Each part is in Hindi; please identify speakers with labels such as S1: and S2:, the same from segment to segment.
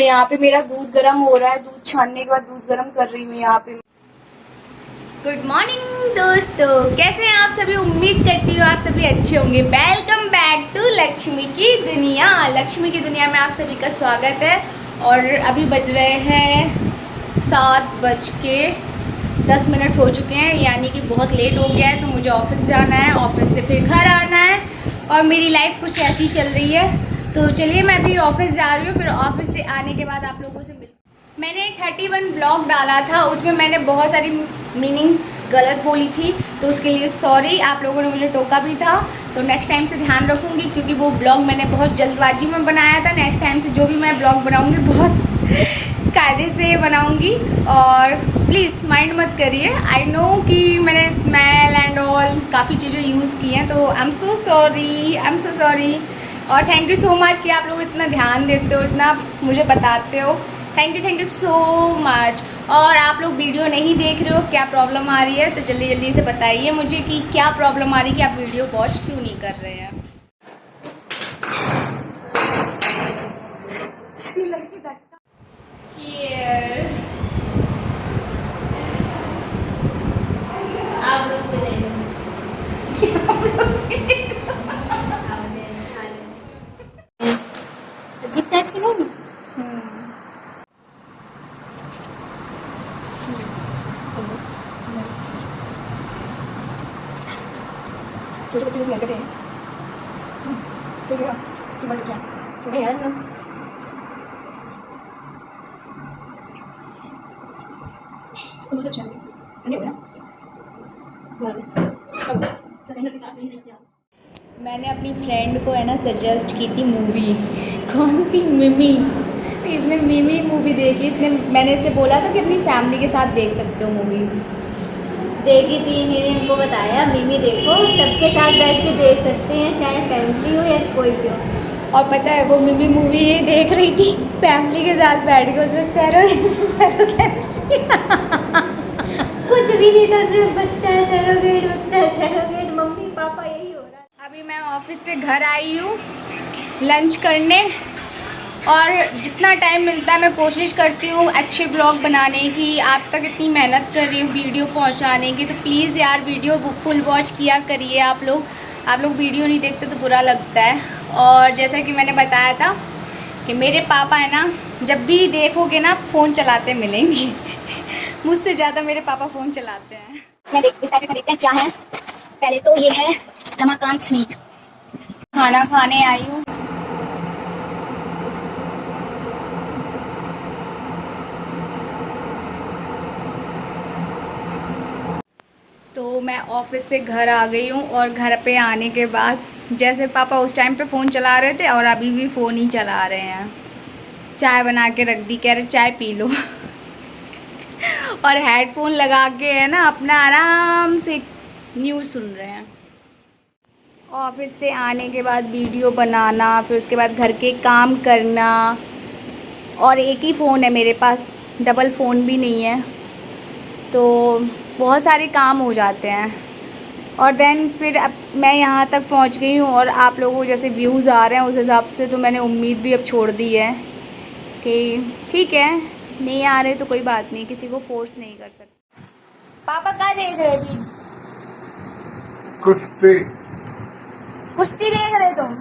S1: यहाँ पे मेरा दूध गर्म हो रहा है, दूध छानने के बाद दूध गर्म कर रही हूँ यहाँ पे। गुड मॉर्निंग दोस्तों, कैसे हैं आप सभी? उम्मीद करती हूँ आप सभी अच्छे होंगे। वेलकम बैक टू लक्ष्मी की दुनिया। लक्ष्मी की दुनिया में आप सभी का स्वागत है। और अभी बज रहे हैं 7:10 हो चुके हैं, यानी कि बहुत लेट हो गया है। तो मुझे ऑफिस जाना है, ऑफिस से फिर घर आना है और मेरी लाइफ कुछ ऐसी चल रही है। तो चलिए मैं अभी ऑफिस जा रही हूँ, फिर ऑफिस से आने के बाद आप लोगों से मैंने 31 ब्लॉग डाला था, उसमें मैंने बहुत सारी मीनिंग्स गलत बोली थी, तो उसके लिए सॉरी। आप लोगों ने मुझे टोका भी था, तो नेक्स्ट टाइम से ध्यान रखूँगी, क्योंकि वो ब्लॉग मैंने बहुत जल्दबाजी में बनाया था। नेक्स्ट टाइम से जो भी मैं ब्लॉग बनाऊँगी बहुत कायदे से बनाऊँगी, और प्लीज़ माइंड मत करिए। आई नो कि मैंने स्मेल एंड ऑल काफ़ी चीज़ें यूज़ की हैं, तो आई एम सो सॉरी। और थैंक यू सो मच कि आप लोग इतना ध्यान देते हो, इतना मुझे बताते हो। Thank you so much. और आप लोग वीडियो नहीं देख रहे हो, क्या प्रॉब्लम आ रही है? तो जल्दी जल्दी से बताइए मुझे कि क्या प्रॉब्लम आ रही है, कि आप वीडियो वॉच क्यों नहीं कर रहे हैं। Cheers। आप लोग भी ले लो। अजीब टाइप की नहीं? छोटे बच्चे जैसी हरकतें हैं। ठीक है, सुबह उठ जाए, सुबह यार ना। तो मुझे अच्छा नहीं हो गया। मैंने अपनी फ्रेंड को है ना सजेस्ट की थी मूवी। कौन सी? मिमी। इसने मिमी मूवी देखी। मैंने इससे बोला था कि अपनी फैमिली के साथ देख सकते हो मूवी।
S2: देखी थी, मैंने इनको बताया मिमी देखो, सबके साथ बैठ के देख सकते हैं, चाहे फैमिली हो या कोई भी हो।
S1: और पता है वो मिमी मूवी ये देख रही थी फैमिली के साथ बैठ के, उसमें सरोगेसी
S2: कुछ भी नहीं था, सिर्फ बच्चा है सरोगेट, मम्मी पापा यही हो रहा है।
S1: अभी मैं ऑफिस से घर आई हूँ लंच करने, और जितना टाइम मिलता है मैं कोशिश करती हूँ अच्छे ब्लॉग बनाने की। आप तक इतनी मेहनत कर रही हूँ वीडियो पहुँचाने की, तो प्लीज़ यार वीडियो फुल वॉच किया करिए। आप लोग वीडियो नहीं देखते तो बुरा लगता है। और जैसा कि मैंने बताया था कि मेरे पापा है ना, जब भी देखोगे ना फ़ोन चलाते मिलेंगे। मुझसे ज़्यादा मेरे पापा फ़ोन चलाते हैं।
S2: मैं देखते हैं क्या है। पहले तो ये है रमाकांत स्वीट।
S1: खाना खाने आई हूँ। तो मैं ऑफिस से घर आ गई हूँ, और घर पे आने के बाद जैसे पापा उस टाइम पे फ़ोन चला रहे थे और अभी भी फ़ोन ही चला रहे हैं। चाय बना के रख दी, कह रहे चाय पी लो। और हेडफोन लगा के है ना अपना आराम से न्यूज़ सुन रहे हैं। ऑफिस से आने के बाद वीडियो बनाना, फिर उसके बाद घर के काम करना, और एक ही फ़ोन है मेरे पास, डबल फ़ोन भी नहीं है, तो बहुत सारे काम हो जाते हैं। और देन फिर अब मैं यहाँ तक पहुँच गई हूँ, और आप लोगों को जैसे व्यूज़ आ रहे हैं उस हिसाब से तो मैंने उम्मीद भी अब छोड़ दी है कि ठीक है, नहीं आ रहे तो कोई बात नहीं, किसी को फोर्स नहीं कर सकते। पापा क्या देख रहे भी? कुश्ती देख रहे तुम?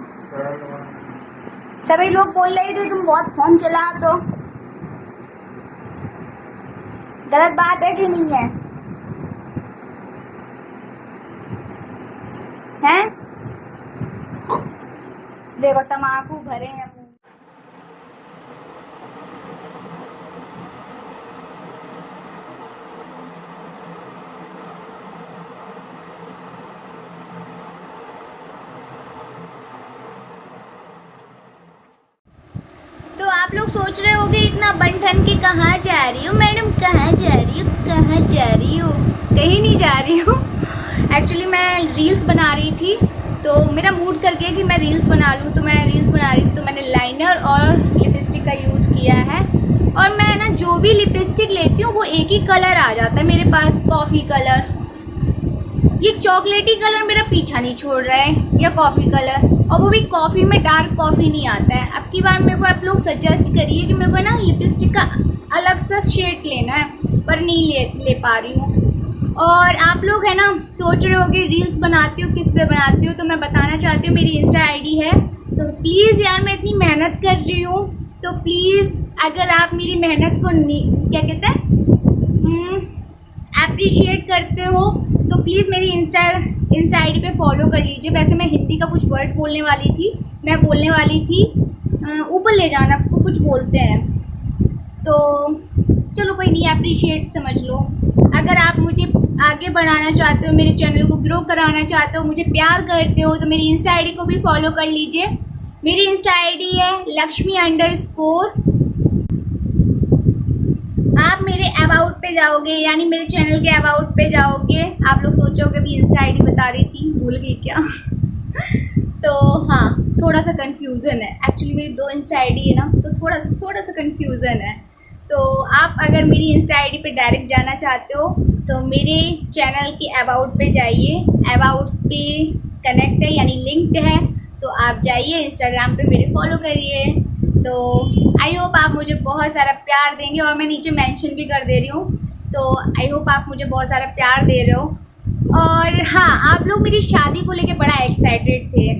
S1: सभी लोग बोल रहे थे तुम बहुत फोन चला, तो गलत बात है कि नहीं है? हैं? देखो तम्बाकू भरे हैं मुंह। तो आप लोग सोच रहे होंगे इतना बन ठन के कहाँ जा रही हो मैडम, कहाँ जा रही हो? कहीं नहीं जा रही हूँ। एक्चुअली मैं रील्स बना रही थी, तो मेरा मूड कर गया कि मैं रील्स बना लूँ, तो मैं रील्स बना रही थी, तो मैंने लाइनर और लिपस्टिक का यूज़ किया है। और मैं ना जो भी लिपस्टिक लेती हूँ वो एक ही कलर आ जाता है मेरे पास, कॉफ़ी कलर। ये चॉकलेटी कलर मेरा पीछा नहीं छोड़ रहा है, या कॉफ़ी कलर। और वो भी कॉफ़ी में डार्क कॉफ़ी नहीं आता है। अब की बार मेरे को आप लोग सजेस्ट करिए कि मेरे को ना लिपस्टिक का अलग सा शेड लेना है, पर नहीं ले पा रही हूँ। और आप लोग है ना सोच रहे होगे रील्स बनाती हो किस पे बनाती हो, तो मैं बताना चाहती हूँ मेरी इंस्टा आईडी है। तो प्लीज़ यार मैं इतनी मेहनत कर रही हूँ, तो प्लीज़ अगर आप मेरी मेहनत को क्या कहते हैं अप्रिशिएट करते हो तो प्लीज़ मेरी इंस्टा आईडी पे फॉलो कर लीजिए। वैसे मैं हिंदी का कुछ वर्ड बोलने वाली थी, ऊपर ले जाना आपको कुछ बोलते हैं, तो चलो कोई नहीं, अप्रिशिएट समझ लो। अगर आप मुझे आगे बढ़ाना चाहते हो, मेरे चैनल को ग्रो कराना चाहते हो, मुझे प्यार करते हो, तो मेरी इंस्टा आईडी को भी फॉलो कर लीजिए। मेरी इंस्टा आईडी है Lakshmi_। आप मेरे अबाउट पे जाओगे, यानी मेरे चैनल के अबाउट पे जाओगे, आप लोग सोचोगे भी इंस्टा आईडी बता रही थी, भूल गई क्या? तो हाँ, थोड़ा सा कन्फ्यूज़न है एक्चुअली, मेरी 2 इंस्टा आईडी है ना, तो थोड़ा सा कन्फ्यूज़न है। तो आप अगर मेरी इंस्टा आईडी पे डायरेक्ट जाना चाहते हो तो मेरे चैनल के अबाउट पे जाइए, अबाउट्स पे कनेक्ट है यानी लिंक्ड है, तो आप जाइए इंस्टाग्राम पे मेरे फॉलो करिए। तो आई होप आप मुझे बहुत सारा प्यार देंगे, और मैं नीचे मेंशन भी कर दे रही हूँ, तो आई होप आप मुझे बहुत सारा प्यार दे रहे हो। और हाँ, आप लोग मेरी शादी को लेके बड़ा एक्साइटेड थे,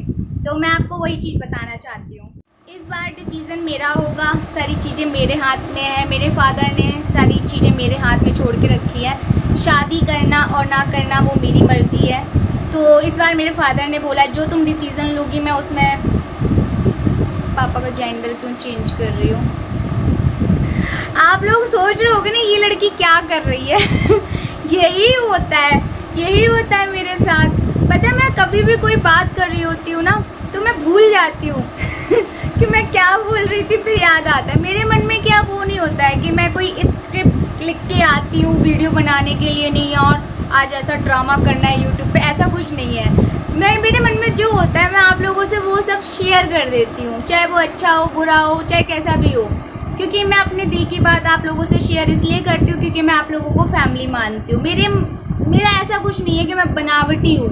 S1: तो मैं आपको वही चीज़ बताना चाहती हूँ। इस बार डिसीज़न मेरा होगा, सारी चीज़ें मेरे हाथ में है, मेरे फादर ने सारी चीज़ें मेरे हाथ में छोड़ के रखी है। शादी करना और ना करना वो मेरी मर्ज़ी है। तो इस बार मेरे फादर ने बोला जो तुम डिसीज़न लोगी मैं उसमें, पापा का जेंडर क्यों चेंज कर रही हूँ? आप लोग सोच रहे होगे ना ये लड़की क्या कर रही है? यही होता है मेरे साथ। पता है मैं कभी भी कोई बात कर रही होती हूँ ना तो मैं भूल जाती हूँ कि मैं क्या बोल रही थी, फिर याद आता है। मेरे मन में क्या वो नहीं होता है कि मैं कोई स्क्रिप्ट लिख के आती हूँ वीडियो बनाने के लिए, नहीं और आज ऐसा ड्रामा करना है यूट्यूब पे, ऐसा कुछ नहीं है। मेरे मन में जो होता है मैं आप लोगों से वो सब शेयर कर देती हूँ, चाहे वो अच्छा हो बुरा हो चाहे कैसा भी हो, क्योंकि मैं अपने दिल की बात आप लोगों से शेयर इसलिए करती हूँ क्योंकि मैं आप लोगों को फैमिली मानती हूँ। मेरा ऐसा कुछ नहीं है कि मैं बनावटी हूँ।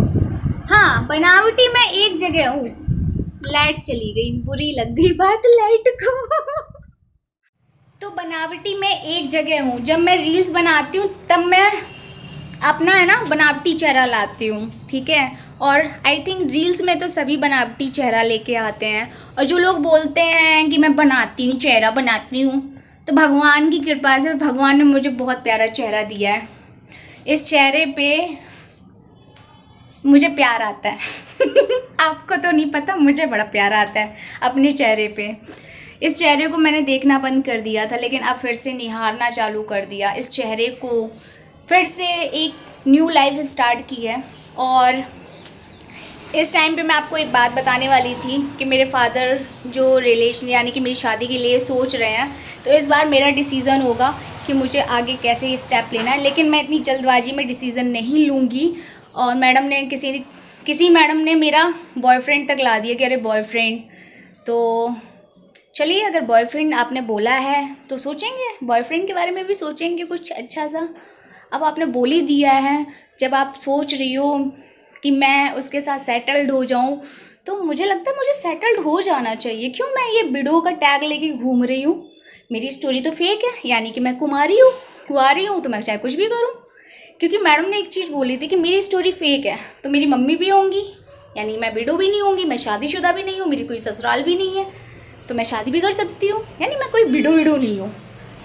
S1: हाँ, बनावटी मैं एक जगह हूँ। लाइट चली गई, बुरी लग गई बात लाइट को। तो बनावटी मैं एक जगह हूँ, जब मैं रील्स बनाती हूँ तब मैं अपना है ना बनावटी चेहरा लाती हूँ, ठीक है। और आई थिंक रील्स में तो सभी बनावटी चेहरा लेके आते हैं। और जो लोग बोलते हैं कि मैं बनाती हूँ, तो भगवान की कृपा से भगवान ने मुझे बहुत प्यारा चेहरा दिया है। इस चेहरे पे मुझे प्यार आता है। आपको तो नहीं पता, मुझे बड़ा प्यार आता है अपने चेहरे पे। इस चेहरे को मैंने देखना बंद कर दिया था, लेकिन अब फिर से निहारना चालू कर दिया। इस चेहरे को फिर से एक न्यू लाइफ स्टार्ट की है। और इस टाइम पे मैं आपको एक बात बताने वाली थी कि मेरे फादर जो रिलेशन यानी कि मेरी शादी के लिए सोच रहे हैं, तो इस बार मेरा डिसीज़न होगा कि मुझे आगे कैसे स्टेप लेना है। लेकिन मैं इतनी जल्दबाजी में डिसीज़न नहीं लूँगी। और मैडम ने किसी मैडम ने मेरा बॉयफ्रेंड तक ला दिया कि अरे बॉयफ्रेंड, तो चलिए अगर बॉयफ्रेंड आपने बोला है तो सोचेंगे, बॉयफ्रेंड के बारे में भी सोचेंगे कुछ अच्छा सा। अब आपने बोल ही दिया है, जब आप सोच रही हो कि मैं उसके साथ सेटल्ड हो जाऊं, तो मुझे लगता है मुझे सेटल्ड हो जाना चाहिए। क्यों मैं ये विडो का टैग लेके घूम रही हूँ? मेरी स्टोरी तो फेक है, यानी कि मैं कुंवारी हूँ तो मैं चाहे कुछ भी करूँ। क्योंकि मैडम ने एक चीज़ बोली थी कि मेरी स्टोरी फेक है, तो मेरी मम्मी भी होंगी, यानी मैं विडो भी नहीं होंगी, मैं शादीशुदा भी नहीं हूँ, मेरी कोई ससुराल भी नहीं है, तो मैं शादी भी कर सकती हूँ, यानी मैं कोई विडो नहीं हूँ,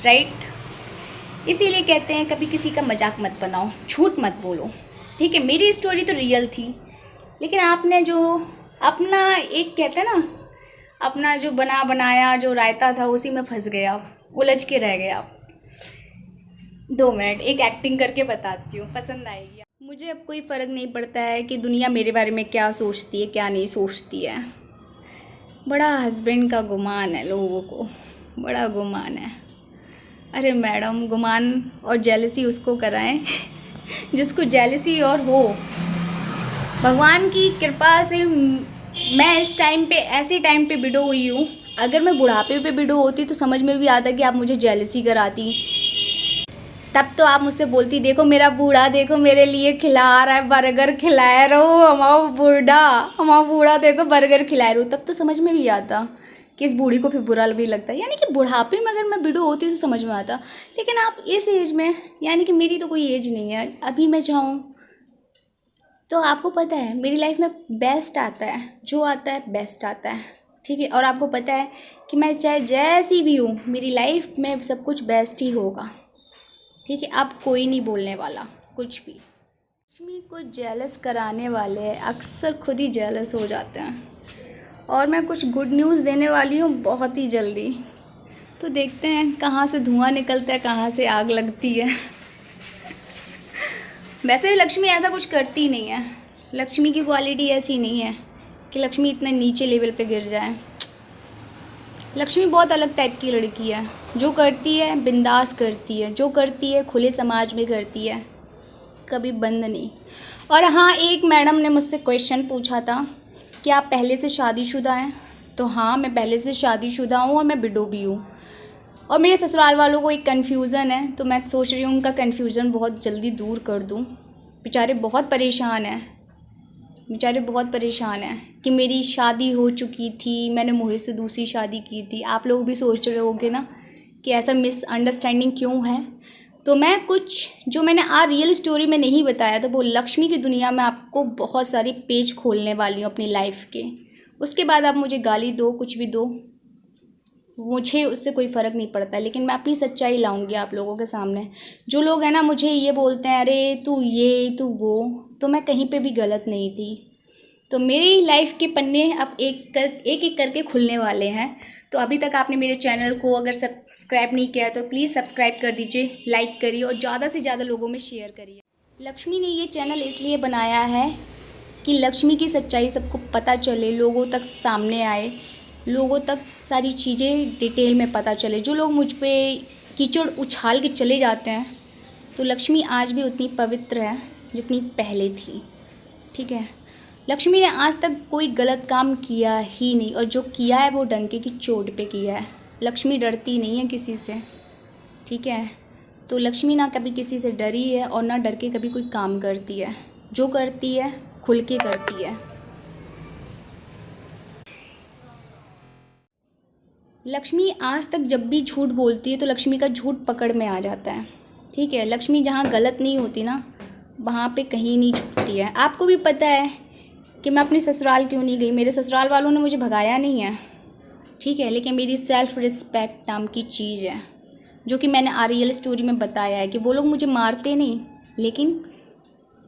S1: राइट। इसीलिए कहते हैं कभी किसी का मजाक मत बनाओ, झूठ मत बोलो, ठीक है। मेरी स्टोरी तो रियल थी, लेकिन आपने जो अपना एक कहते हैं ना, अपना जो बनाया जो रायता था उसी में फंस गया, उलझ के रह गया। 2 मिनट एक एक्टिंग करके बताती हूँ, पसंद आएगी। मुझे अब कोई फ़र्क नहीं पड़ता है कि दुनिया मेरे बारे में क्या सोचती है क्या नहीं सोचती है। बड़ा हस्बैंड का गुमान है, लोगों को बड़ा गुमान है। अरे मैडम, गुमान और जेलसी उसको कराएं जिसको जेलसी और हो। भगवान की कृपा से मैं इस टाइम पे ऐसे टाइम पे विडो हुई हूँ। अगर मैं बुढ़ापे पे विडो होती तो समझ में भी आता कि आप मुझे जेलसी कराती। तब तो आप मुझसे बोलती देखो मेरा बूढ़ा, देखो मेरे लिए खिला रहा है, बर्गर खिलाए रहो हमारा बूढ़ा देखो बर्गर खिलाए रहो। तब तो समझ में भी आता कि इस बूढ़ी को फिर बुरा भी लगता है, यानी कि बुढ़ापे में अगर मैं बूढ़ी होती तो समझ में आता। लेकिन आप इस एज में, यानी कि मेरी तो कोई एज नहीं है, अभी मैं चाहूँ तो आपको पता है मेरी लाइफ में बेस्ट आता है, जो आता है बेस्ट आता है, ठीक है। और आपको पता है कि मैं चाहे जैसी भी हूँ मेरी लाइफ में सब कुछ बेस्ट ही होगा, ठीक है। अब कोई नहीं बोलने वाला कुछ भी। लक्ष्मी को जेलस कराने वाले अक्सर खुद ही जेलस हो जाते हैं। और मैं कुछ गुड न्यूज़ देने वाली हूँ बहुत ही जल्दी, तो देखते हैं कहाँ से धुआं निकलता है, कहाँ से आग लगती है। वैसे लक्ष्मी ऐसा कुछ करती नहीं है, लक्ष्मी की क्वालिटी ऐसी नहीं है कि लक्ष्मी इतने नीचे लेवल पे गिर जाए। लक्ष्मी बहुत अलग टाइप की लड़की है, जो करती है बिंदास करती है, जो करती है खुले समाज में करती है, कभी बंद नहीं। और हाँ, एक मैडम ने मुझसे क्वेश्चन पूछा था कि आप पहले से शादीशुदा हैं, तो हाँ मैं पहले से शादीशुदा हूँ और मैं विडो भी हूँ। और मेरे ससुराल वालों को एक कन्फ्यूज़न है, तो मैं सोच रही हूँ उनका कन्फ्यूज़न बहुत जल्दी दूर कर दूँ। बेचारे बहुत परेशान हैं कि मेरी शादी हो चुकी थी, मैंने मोहित से दूसरी शादी की थी। आप लोग भी सोच रहे होगे ना कि ऐसा मिसअंडरस्टैंडिंग क्यों है। तो मैं कुछ जो मैंने रियल स्टोरी में नहीं बताया था, वो लक्ष्मी की दुनिया में आपको बहुत सारी पेज खोलने वाली हूँ अपनी लाइफ के। उसके बाद आप मुझे गाली दो, कुछ भी दो, मुझे उससे कोई फ़र्क नहीं पड़ता, लेकिन मैं अपनी सच्चाई लाऊंगी आप लोगों के सामने। जो लोग हैं ना मुझे ये बोलते हैं अरे तू ये तू वो, तो मैं कहीं पे भी गलत नहीं थी। तो मेरी लाइफ के पन्ने अब एक एक करके खुलने वाले हैं। तो अभी तक आपने मेरे चैनल को अगर सब्सक्राइब नहीं किया तो प्लीज़ सब्सक्राइब कर दीजिए, लाइक करिए और ज़्यादा से ज़्यादा लोगों में शेयर करिए। लक्ष्मी ने ये चैनल इसलिए बनाया है कि लक्ष्मी की सच्चाई सबको पता चले, लोगों तक सामने आए, लोगों तक सारी चीज़ें डिटेल में पता चले। जो लोग मुझ पे कीचड़ उछाल के चले जाते हैं, तो लक्ष्मी आज भी उतनी पवित्र है जितनी पहले थी, ठीक है। लक्ष्मी ने आज तक कोई गलत काम किया ही नहीं, और जो किया है वो डंके की चोट पे किया है। लक्ष्मी डरती नहीं है किसी से, ठीक है। तो लक्ष्मी ना कभी किसी से डरी है और ना डर के कभी कोई काम करती है, जो करती है खुल के करती है। लक्ष्मी आज तक जब भी झूठ बोलती है तो लक्ष्मी का झूठ पकड़ में आ जाता है, ठीक है। लक्ष्मी जहाँ गलत नहीं होती ना वहाँ पे कहीं नहीं छूटती है। आपको भी पता है कि मैं अपने ससुराल क्यों नहीं गई, मेरे ससुराल वालों ने मुझे भगाया नहीं है, ठीक है। लेकिन मेरी सेल्फ़ रिस्पेक्ट नाम की चीज़ है, जो कि मैंने रियल स्टोरी में बताया है कि वो लोग मुझे मारते नहीं, लेकिन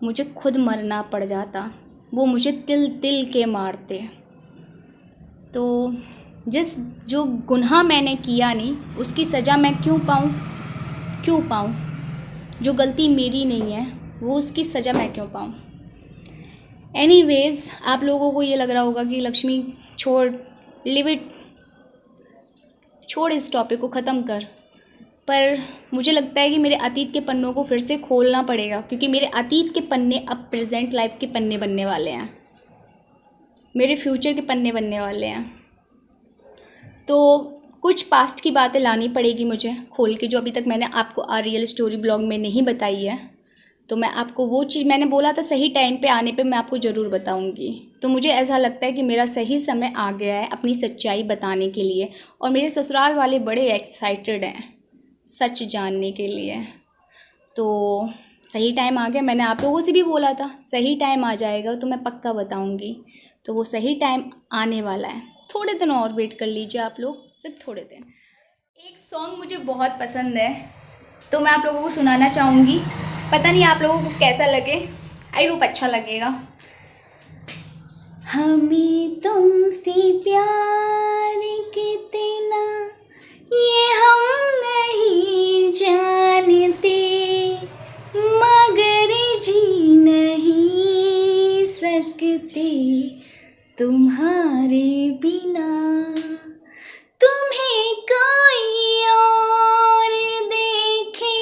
S1: मुझे खुद मरना पड़ जाता, वो मुझे तिल तिल के मारते। तो जो गुनाह मैंने किया नहीं उसकी सज़ा मैं क्यों पाऊँ? जो गलती मेरी नहीं है वो उसकी सज़ा मैं क्यों पाऊँ? एनीवेज़, आप लोगों को ये लग रहा होगा कि लक्ष्मी छोड़ इस टॉपिक को ख़त्म कर, पर मुझे लगता है कि मेरे अतीत के पन्नों को फिर से खोलना पड़ेगा, क्योंकि मेरे अतीत के पन्ने अब प्रेजेंट लाइफ के पन्ने बनने वाले हैं, मेरे फ्यूचर के पन्ने बनने वाले हैं। तो कुछ पास्ट की बातें लानी पड़ेगी मुझे खोल के, जो अभी तक मैंने आपको रियल स्टोरी ब्लॉग में नहीं बताई है। तो मैं आपको वो चीज़ मैंने बोला था सही टाइम पे आने पे मैं आपको ज़रूर बताऊंगी। तो मुझे ऐसा लगता है कि मेरा सही समय आ गया है अपनी सच्चाई बताने के लिए, और मेरे ससुराल वाले बड़े एक्साइटेड हैं सच जानने के लिए। तो सही टाइम आ गया, मैंने आप लोगों से भी बोला था सही टाइम आ जाएगा तो मैं पक्का बताऊंगी। तो वो सही टाइम आने वाला है, थोड़े दिन और वेट कर लीजिए आप लोग, सिर्फ थोड़े दिन। एक सॉन्ग मुझे बहुत पसंद है तो मैं आप लोगों को सुनाना चाहूँगी, पता नहीं आप लोगों को कैसा लगे, आई होप अच्छा लगेगा। हमें तुमसे प्यार कितना ये हम नहीं जानते, मगर जी नहीं सकते तुम्हारे बिना। तुम्हें कोई और देखे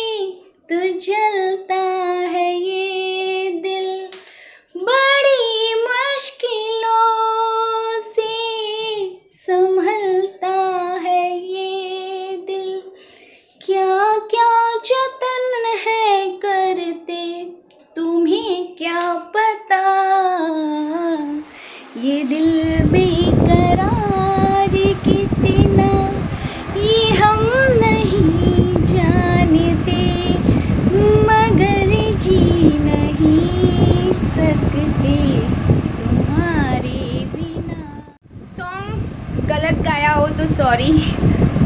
S1: तो जलता है ये दिल, बड़ी मुश्किलों से संभलता है ये दिल। क्या क्या जतन सॉरी।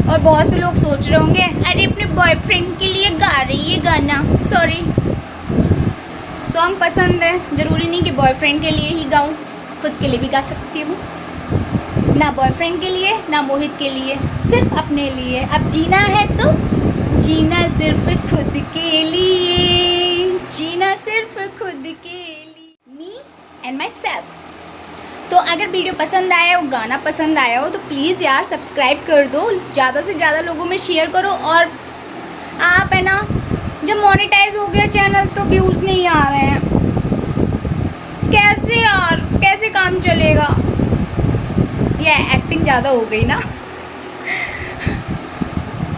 S1: और बहुत से लोग सोच रहे होंगे अरे अपने बॉयफ्रेंड के लिए गा रही है गाना, सॉरी। सॉन्ग पसंद है, ज़रूरी नहीं कि बॉयफ्रेंड के लिए ही गाऊँ, खुद के लिए भी गा सकती हूँ। ना बॉयफ्रेंड के लिए ना मोहित के लिए, सिर्फ अपने लिए। अब जीना है तो जीना सिर्फ खुद के लिए, जीना सिर्फ खुद के लिए, मी एंड माई सेल्फ। तो अगर वीडियो पसंद आया हो, गाना पसंद आया हो, तो प्लीज़ यार सब्सक्राइब कर दो, ज़्यादा से ज़्यादा लोगों में शेयर करो। और आप है ना, जब मोनेटाइज हो गया चैनल तो व्यूज़ नहीं आ रहे हैं, कैसे यार, कैसे काम चलेगा? ये एक्टिंग ज़्यादा हो गई ना।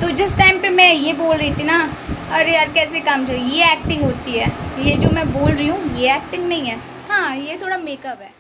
S1: तो जिस टाइम पे मैं ये बोल रही थी ना, अरे यार कैसे काम चले, ये एक्टिंग होती है। ये जो मैं बोल रही हूँ ये एक्टिंग नहीं है, हाँ ये थोड़ा मेकअप है।